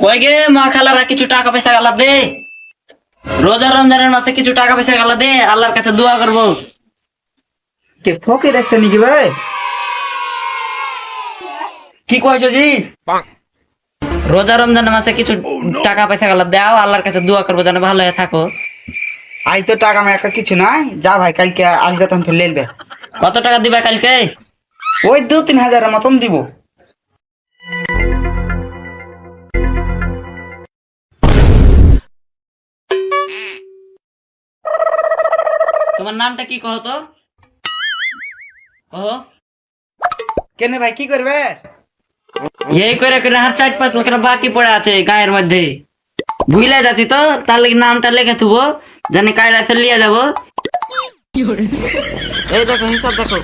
কই গে মা খালারা কিছু টাকা পয়সা গালা দে। রোজা রমজানের মাসে কিছু টাকা পয়সা গালা দে, আল্লাহর কাছে দোয়া করবো। কে ফকির আছে নাকি ভাই? কি কইছো জি? রোজা রমজানের মাসে কিছু টাকা পয়সা গালা দাও, আল্লাহর কাছে দোয়া করবো যেন ভালো হয়ে থাকো। আই তো টাকা আমার একটা কিছু নাই, যা ভাই কালকে আসবে তখন ফের লেলবে। কত টাকা দিবা কালকে? ওই 2-3 হাজারের মতন দিব। তোমার নামটা কি কহ তো? কহ। কেনে ভাই কি করবে? এই করে করে আর 4-5 লাখ বাকি পড়ে আছে গায়ের মধ্যে, ভুলে যাচ্ছি তো, তার লাগি নামটা লিখে থুবো, জানি কাইলা এসে লিয়ে যাবো। এই দেখো হিসাব দেখো।